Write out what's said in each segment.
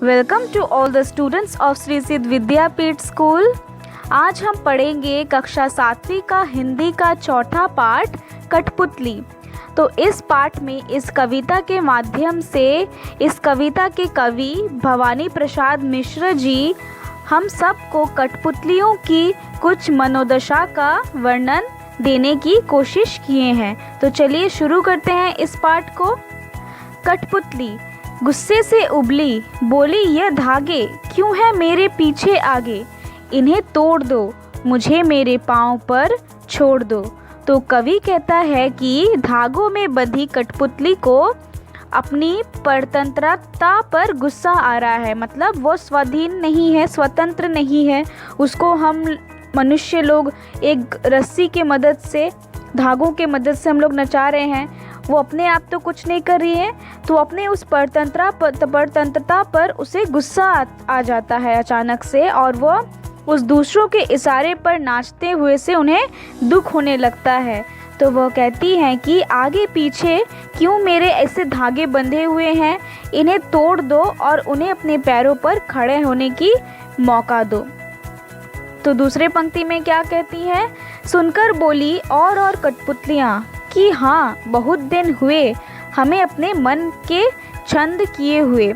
Welcome to all the students of Shri Siddh Vidyapeeth school. आज हम पढ़ेंगे कक्षा 7वीं का हिंदी का चौथा पाठ कठपुतली। तो इस पाठ में इस कविता के माध्यम से इस कविता के कवि भवानी प्रसाद मिश्र जी हम सबको कठपुतलियों की कुछ मनोदशा का वर्णन देने की कोशिश किए हैं। तो चलिए शुरू करते हैं इस पाठ को। कठपुतली गुस्से से उबली, बोली ये धागे क्यों है मेरे पीछे आगे, इन्हें तोड़ दो, मुझे मेरे पाँव पर छोड़ दो। तो कवि कहता है कि धागों में बंधी कठपुतली को अपनी परतंत्रता पर गुस्सा आ रहा है, मतलब वो स्वाधीन नहीं है, स्वतंत्र नहीं है। उसको हम मनुष्य लोग एक रस्सी के मदद से, धागों के मदद से हम लोग नचा रहे हैं, वो अपने आप तो कुछ नहीं कर रही है। तो अपने उस परतंत्रता पर उसे गुस्सा आ जाता है अचानक से, और वो उस दूसरों के इशारे पर नाचते हुए से उन्हें दुख होने लगता है। तो वह कहती हैं कि आगे पीछे क्यों मेरे ऐसे धागे बंधे हुए हैं, इन्हें तोड़ दो और उन्हें अपने पैरों पर खड़े होने की मौका दो। तो दूसरे पंक्ति में क्या कहती है, सुनकर बोली और कठपुतलियाँ कि हाँ बहुत दिन हुए हमें अपने मन के छंद किए हुए।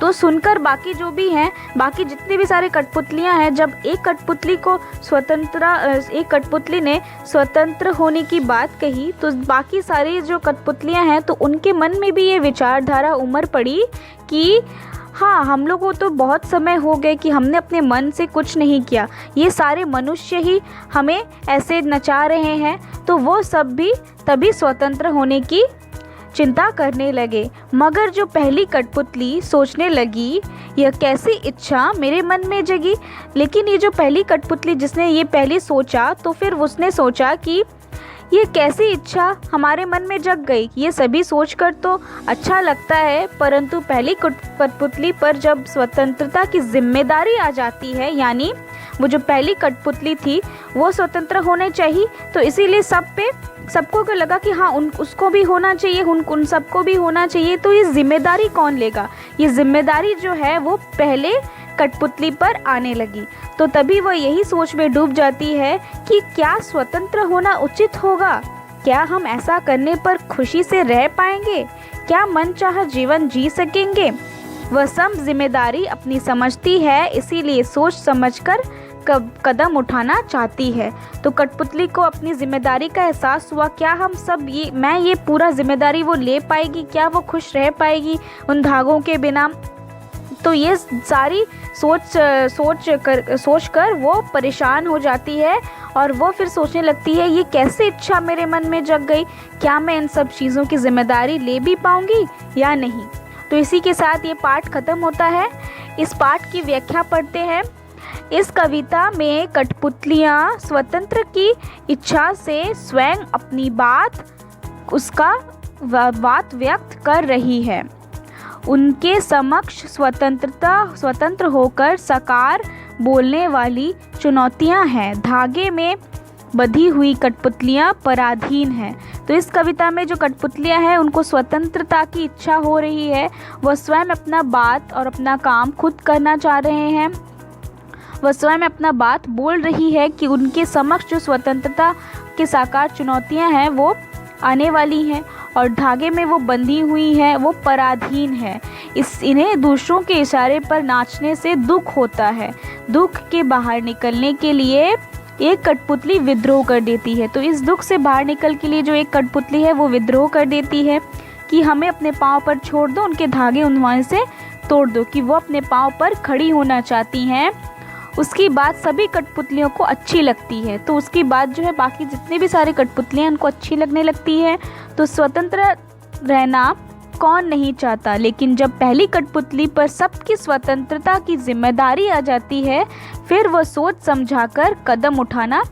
तो सुनकर बाकी जो भी हैं, बाकी जितनी भी सारी कठपुतलियाँ हैं, जब एक कठपुतली ने स्वतंत्र होने की बात कही तो बाकी सारी जो कठपुतलियाँ हैं तो उनके मन में भी ये विचारधारा उमड़ पड़ी कि हाँ हम लोगों को तो बहुत समय हो गए कि हमने अपने मन से कुछ नहीं किया, ये सारे मनुष्य ही हमें ऐसे नचा रहे हैं। तो वो सब भी तभी स्वतंत्र होने की चिंता करने लगे। मगर जो पहली कठपुतली सोचने लगी यह कैसी इच्छा मेरे मन में जगी। लेकिन ये जो पहली कठपुतली जिसने ये पहले सोचा, तो फिर उसने सोचा कि ये कैसी इच्छा हमारे मन में जग गई। ये सभी सोचकर तो अच्छा लगता है, परंतु पहली कठपुतली पर जब स्वतंत्रता की जिम्मेदारी आ जाती है, यानी वो जो पहली कठपुतली थी वो स्वतंत्र होने चाहिए, तो इसीलिए सबको को लगा कि हाँ उसको भी होना चाहिए, उन सबको भी होना चाहिए। तो ये जिम्मेदारी कौन लेगा, ये जिम्मेदारी जो है वो पहले कठपुतली पर आने लगी। तो तभी वह यही सोच में डूब जाती है कि क्या स्वतंत्र होना उचित होगा, क्या हम ऐसा करने पर खुशी से रह पाएंगे, क्या मनचाहा जीवन जी सकेंगे। वह सब जिम्मेदारी अपनी समझती है, इसीलिए सोच समझकर कदम उठाना चाहती है। तो कठपुतली को अपनी जिम्मेदारी का एहसास हुआ, क्या हम सब ये पूरा जिम्मेदारी वो ले पाएगी, क्या वो खुश रह पाएगी उन धागों के बिना। तो ये सारी सोच कर वो परेशान हो जाती है और वो फिर सोचने लगती है ये कैसे इच्छा मेरे मन में जग गई, क्या मैं इन सब चीज़ों की जिम्मेदारी ले भी पाऊंगी या नहीं। तो इसी के साथ ये पाठ खत्म होता है। इस पाठ की व्याख्या पढ़ते हैं। इस कविता में कठपुतलियाँ स्वतंत्र की इच्छा से स्वयं अपनी बात व्यक्त कर रही है। उनके समक्ष स्वतंत्र होकर साकार बोलने वाली चुनौतियां हैं। धागे में बंधी हुई कठपुतलियां पराधीन हैं। तो इस कविता में जो कठपुतलियां हैं उनको स्वतंत्रता की इच्छा हो रही है, वह स्वयं अपना बात और अपना काम खुद करना चाह रहे हैं। वह स्वयं अपना बात बोल रही है कि उनके समक्ष जो स्वतंत्रता के साकार चुनौतियां हैं वो आने वाली हैं, और धागे में वो बंधी हुई है, वो पराधीन है। इन्हें दूसरों के इशारे पर नाचने से दुख होता है। दुख के बाहर निकलने के लिए एक कठपुतली विद्रोह कर देती है। तो इस दुख से बाहर निकल के लिए जो एक कठपुतली है वो विद्रोह कर देती है कि हमें अपने पाँव पर छोड़ दो, उनके धागे उनवाने से तोड़ दो, कि वो अपने पाँव पर खड़ी होना चाहती हैं। उसकी बात सभी कठपुतलियों को अच्छी लगती है। तो उसकी बात जो है बाकी जितनी भी सारी कठपुतलियाँ उनको अच्छी लगने लगती है। तो स्वतंत्र रहना कौन नहीं चाहता, लेकिन जब पहली कठपुतली पर सबकी स्वतंत्रता की जिम्मेदारी आ जाती है, फिर वह सोच समझाकर कदम उठाना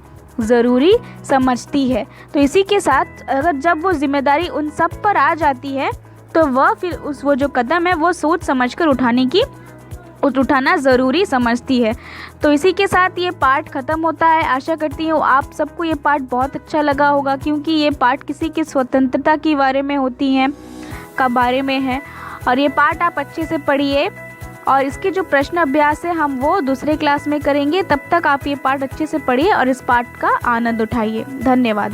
ज़रूरी समझती है। तो इसी के साथ अगर जब वो जिम्मेदारी उन सब पर आ जाती है तो वह फिर वो जो कदम है वो सोच समझकर उठाना ज़रूरी समझती है। तो इसी के साथ ये पाठ ख़त्म होता है। आशा करती हूँ आप सबको ये पाठ बहुत अच्छा लगा होगा, क्योंकि ये पाठ किसी की स्वतंत्रता के बारे में है। और ये पाठ आप अच्छे से पढ़िए और इसके जो प्रश्न अभ्यास है हम वो दूसरे क्लास में करेंगे। तब तक आप ये पाठ अच्छे से पढ़िए और इस पाठ का आनंद उठाइए। धन्यवाद।